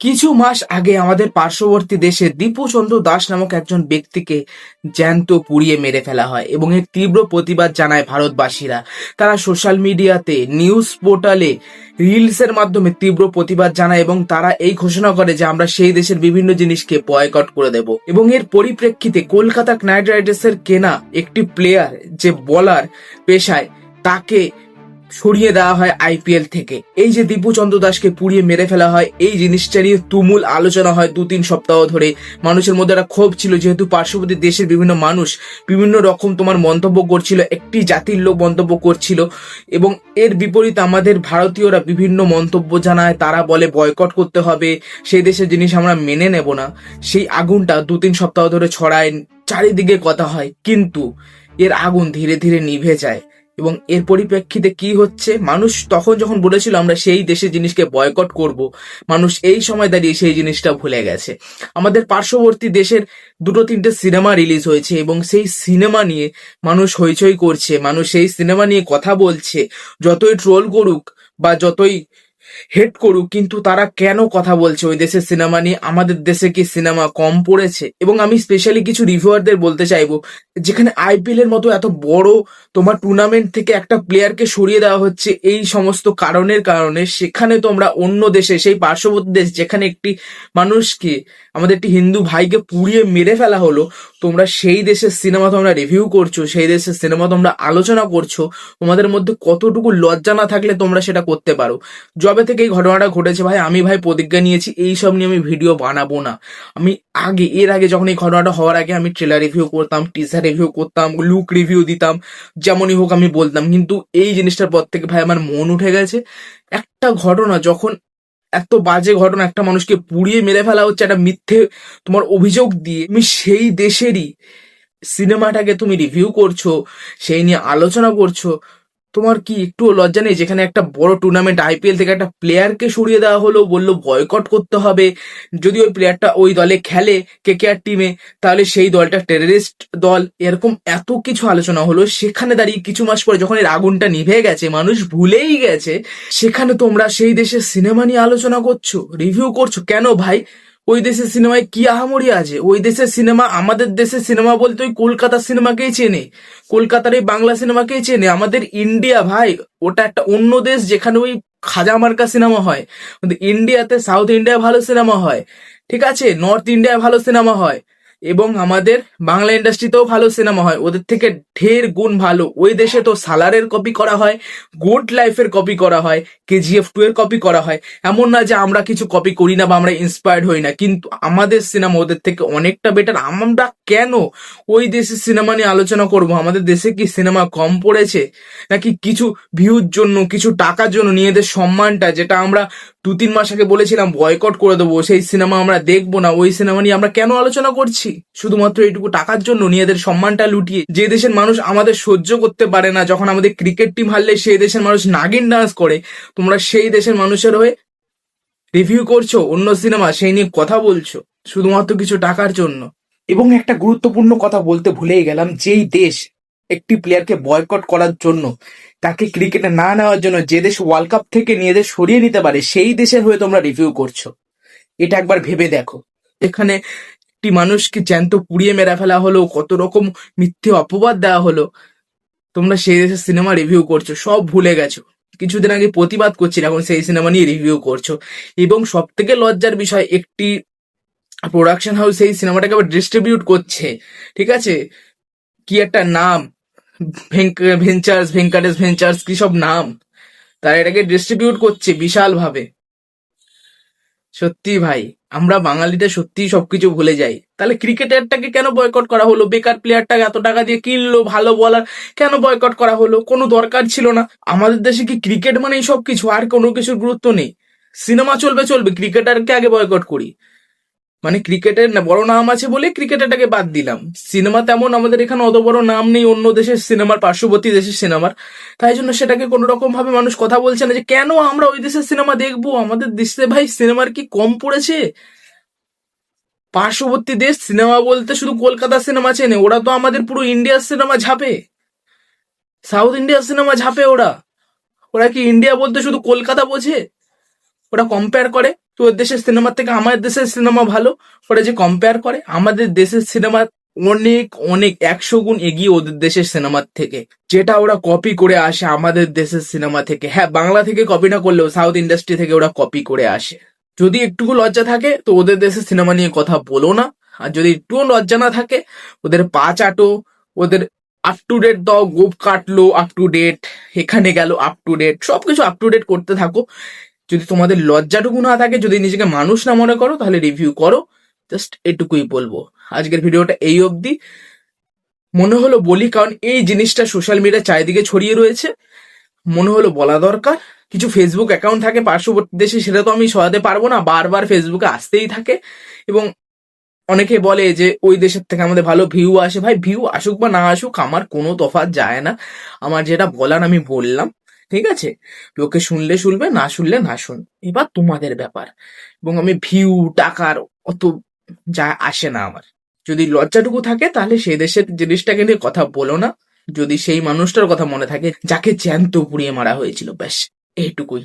কিছু মাস আগে আমাদের পার্শ্ববর্তী দেশে দীপু চন্দ্র দাস নামক একজন ব্যক্তিকে জ্যান্ত পুড়িয়ে মেরে ফেলা হয় এবং এর তীব্র প্রতিবাদ জানায় ভারতবাসীরা। তারা সোশ্যাল মিডিয়াতে, নিউজ পোর্টালে, রিলসের মাধ্যমে তীব্র প্রতিবাদ জানায় এবং তারা এই ঘোষণা করে যে আমরা সেই দেশের বিভিন্ন জিনিসকে বয়কট করে দেব। এবং এর পরিপ্রেক্ষিতে কলকাতা নাইট রাইডার্সের কেনা একটি প্লেয়ার, যে বলার পেশায়, তাকে সরিয়ে দেওয়া হয় আইপিএল থেকে। এই যে দীপু চন্দ্র দাসকে পুড়িয়ে মেরে ফেলা হয়, এই জিনিসটা নিয়ে তুমুল আলোচনা হয় 2-3 সপ্তাহ ধরে। মানুষের মধ্যে একটা ক্ষোভ ছিল, যেহেতু পার্শ্ববর্তী দেশের বিভিন্ন মানুষ বিভিন্ন রকম তোমার মন্তব্য করছিল, একটি জাতির লোক মন্তব্য করছিল, এবং এর বিপরীতে আমাদের ভারতীয়রা বিভিন্ন মন্তব্য জানায়। তারা বলে বয়কট করতে হবে, সেই দেশের জিনিস আমরা মেনে নেব না। সেই আগুনটা 2-3 সপ্তাহ ধরে ছড়ায়, চারিদিকে কথা হয়, কিন্তু এর আগুন ধীরে ধীরে নিভে যায়। এবং এর পরিপ্রেক্ষিতে কি হচ্ছে, মানুষ তখন যখন বলেছিল আমরা সেই দেশের জিনিসকে বয়কট করব, মানুষ এই সময় দাঁড়িয়ে সেই জিনিসটা ভুলে গেছে। আমাদের পার্শ্ববর্তী দেশের 2-3টে সিনেমা রিলিজ হয়েছে এবং সেই সিনেমা নিয়ে মানুষ হইচই করছে, মানুষ সেই সিনেমা নিয়ে কথা বলছে। যতই ট্রোল করুক বা যতই হেট করুক, কিন্তু তারা কেন কথা বলছে ওই দেশের সিনেমা নিয়ে? আমাদের দেশে কি সিনেমা কম পড়েছে? এবং আমি স্পেশালি কিছু রিভিউয়ারদের বলতে চাইবো, যেখানে আইপিএল এর মতো এত বড় তোমার টুর্নামেন্ট থেকে একটা প্লেয়ারকে সরিয়ে দেওয়া হচ্ছে এই সমস্ত কারণে, সেখানে তোমরা অন্য দেশে, সেই পার্শ্ববর্তী দেশ যেখানে একটি মানুষকে, আমাদের একটি হিন্দু ভাইকে পুড়িয়ে মেরে ফেলা হলো, তোমরা সেই দেশের সিনেমা তোমরা রিভিউ করছো, সেই দেশের সিনেমা তোমরা আলোচনা করছো। তোমাদের মধ্যে কতটুকু লজ্জা না থাকলে তোমরা সেটা করতে পারো? যবে থেকে এই ঘটনাটা ঘটেছে ভাই, আমি প্রতিজ্ঞা নিয়েছি এইসব নিয়ে আমি ভিডিও বানাবো না। আমি এর আগে যখন এই ঘটনাটা হওয়ার আগে আমি ট্রেলার রিভিউ করতাম, টিজার রিভিউ করতাম, লুক রিভিউ দিতাম, যেমনই হোক আমি বলতাম। কিন্তু এই জিনিসটার পর থেকে ভাই আমার মন উঠে গেছে। একটা ঘটনা যখন, এত বাজে ঘটনা, একটা মানুষকে পুড়িয়ে মেরে ফেলা হচ্ছে একটা মিথ্যে তোমার অভিযোগ দিয়ে, তুমি সেই দেশেরই সিনেমাটাকে তুমি রিভিউ করছো, সেই নিয়ে আলোচনা করছো। তোমার কি একটুও লজ্জা নেই? যেখানে একটা বড় টুর্নামেন্ট আইপিএল থেকে একটা প্লেয়ারকে সরিয়ে দেওয়া হলো, বললো বয়কট করতে হবে। যদি ওই প্লেয়ারটা ওই দলে খেলে, কেকেআর টিমে, তাহলে সেই দলটা টেররিস্ট দল, এরকম এত কিছু আলোচনা হলো। সেখানে দাঁড়িয়ে কিছু মাস পরে যখন এর আগুনটা নিভে গেছে, মানুষ ভুলেই গেছে, সেখানে তোমরা সেই দেশের সিনেমা নিয়ে আলোচনা করছো, রিভিউ করছো। কেন ভাই? ওই দেশের সিনেমায় কি আহামরি আছে? ওই দেশের সিনেমা আমাদের দেশের সিনেমা বলতে ওই কলকাতার সিনেমাকেই চেনে, কলকাতার এই বাংলা সিনেমাকেই চেনে। আমাদের ইন্ডিয়া ভাই, ওটা একটা অন্য দেশ যেখানে ওই খাজা মার্কা সিনেমা হয়। কিন্তু ইন্ডিয়াতে, সাউথ ইন্ডিয়া ভালো সিনেমা হয়, ঠিক আছে, নর্থ ইন্ডিয়ায় ভালো সিনেমা হয়, এবং আমাদের বাংলা ইন্ডাস্ট্রিতেও ভালো সিনেমা হয়, ওদের থেকে ঢের গুণ ভালো। ওই দেশে তো সালারের কপি করা হয়, গুড লাইফের কপি করা হয়, কেজিএফ 2 এর কপি করা হয়। এমন না যে আমরা কিছু কপি করি না বা আমরা ইন্সপায়ার্ড হই না, কিন্তু আমাদের সিনেমা ওদের থেকে অনেকটা বেটার। আমরা কেন ওই দেশের সিনেমা নিয়ে আলোচনা করব? আমাদের দেশে কি সিনেমা কম পড়েছে? নাকি কিছু ভিউর জন্য, কিছু টাকার জন্য নিজেদের সম্মানটা, যেটা আমরা 2-3 মাস আগে বলেছিলাম বয়কট করে দেবো, সেই সিনেমা আমরা দেখবো না, ওই সিনেমা নিয়ে আমরা কেন আলোচনা করছি? শুধুমাত্র এইটুকু টাকার জন্য, নিজেদের সম্মানটা লুটিয়ে। যে দেশের মানুষ আমাদের সহ্য করতে পারে না, যখন আমাদের ক্রিকেট টিম হারলে সেই দেশের মানুষ নাগিন ডান্স করে, তোমরা সেই দেশের মানুষের হয়ে রিভিউ করছো অন্য সিনেমা, সেই নিয়ে কথা বলছো শুধুমাত্র কিছু টাকার জন্য। এবং একটা গুরুত্বপূর্ণ কথা বলতে ভুলেই গেলাম, যেই দেশ একটি প্লেয়ারকে বয়কট করার জন্য, তাকে ক্রিকেটে না নেওয়ার জন্য, যে দেশ ওয়ার্ল্ড কাপ থেকে নিজেদের সরিয়ে নিতে পারে, সেই দেশের হয়ে তোমরা রিভিউ করছো। এটা একবার ভেবে দেখো। এখানে একটি মানুষকে জ্যান্ত পুড়িয়ে মেরে ফেলা হলো, কত রকম মিথ্যে অপবাদ দেওয়া হলো, তোমরা সেই দেশের সিনেমা রিভিউ করছো, সব ভুলে গেছো। কিছুদিন আগে প্রতিবাদ করছিল, এখন সেই সিনেমা নিয়ে রিভিউ করছো। এবং সব থেকে লজ্জার বিষয়, একটি প্রোডাকশন হাউস সেই সিনেমাটাকে আবার ডিস্ট্রিবিউট করছে, ঠিক আছে, কি একটা নাম, ভেঙ্কাটেশ ভেঞ্চার্স, কি সব নাম, তারা এটাকে ডিস্ট্রিবিউট করছে বিশাল ভাবে। সত্যি ভাই, আমরা বাঙালিটা সত্যি সবকিছু ভুলে যাই। তাহলে ক্রিকেটারটাকে কেন বয়কট করা হলো? বেকার প্লেয়ারটাকে এত টাকা দিয়ে কিনলো, ভালো বলার, কেন বয়কট করা হলো? কোনো দরকার ছিল না। আমাদের দেশে কি ক্রিকেট মানেই সবকিছু, আর কোনো কিছুর গুরুত্ব নেই? সিনেমা চলবে চলবে, ক্রিকেটারকে আগে বয়কট করি? মানে ক্রিকেটের না বড় নাম আছে বলে ক্রিকেটারটাকে বাদ দিলাম। সিনেমা তেমন আমাদের এখানে অত বড় নাম নেই অন্য দেশের সিনেমার, পার্শ্ববর্তী দেশের সিনেমার, তাই জন্য সেটাকে কোনো রকম ভাবে মানুষ কথা বলছে না যে কেন আমরা ওই দেশের সিনেমা দেখবো। আমাদের দেশে ভাই সিনেমার কি কম পড়েছে? পার্শ্ববর্তী দেশ সিনেমা বলতে শুধু কলকাতা সিনেমা চেনে, ওরা তো আমাদের পুরো ইন্ডিয়ার সিনেমা ঝাপে, সাউথ ইন্ডিয়ার সিনেমা ঝাপে। ওরা ওরা কি ইন্ডিয়া বলতে শুধু কলকাতা বোঝে? ওরা কম্পেয়ার করে। তোর দেশের সিনেমার থেকে আমাদের দেশের সিনেমা ভালো, ওরা যে কম্পেয়ার করে, আমাদের দেশের সিনেমা অনেক অনেক 100 গুণ এগিয়ে ওদের দেশের সিনেমার থেকে, যেটা ওরা কপি করে আসে আমাদের দেশের সিনেমা থেকে। হ্যাঁ, বাংলা থেকে কপি না করলেও সাউথ ইন্ডাস্ট্রি থেকে ওরা কপি করে আসে। যদি একটুকু লজ্জা থাকে তো ওদের দেশের সিনেমা নিয়ে কথা বলো না, আর যদি একটুও লজ্জা না থাকে ওদের পা চাটো, ওদের আপ টু ডেট দাও, গোপ কাটলো আপ টু ডেট, এখানে গেল আপ টু ডেট, সবকিছু আপ টু ডেট করতে থাকো। যদি তোমাদের লজ্জাটুকু না থাকে, যদি নিজেকে মানুষ না মনে করো, তাহলে রিভিউ করো। জাস্ট এটুকুই বলবো। আজকের ভিডিওটা এই অবধি। মনে হলো বলি, কারণ এই জিনিসটা সোশ্যাল মিডিয়া চারিদিকে ছড়িয়ে রয়েছে, মনে হলো বলা দরকার। কিছু ফেসবুক অ্যাকাউন্ট থাকে পার্শ্ববর্তী দেশে, সেটা তো আমি সরাতে পারবো না, বারবার ফেসবুকে আসতেই থাকে। এবং অনেকে বলে যে ওই দেশের থেকে আমাদের ভালো ভিউ আসে। ভাই, ভিউ আসুক বা না আসুক আমার কোনো তফাৎ যায় না। আমার যেটা বলার আমি বললাম, ঠিক আছে? লোকে শুনলে শুনবে, না শুনলে না শুন, এবার তোমাদের ব্যাপার। এবং আমি ভিউ টাকার অত যা আসে না আমার। যদি লজ্জাটুকু থাকে তাহলে সেই দেশের জিনিসটাকে নিয়ে কথা বলো না, যদি সেই মানুষটার কথা মনে থাকে যাকে জ্যান্ত পুড়িয়ে মারা হয়েছিল। ব্যাস এইটুকুই।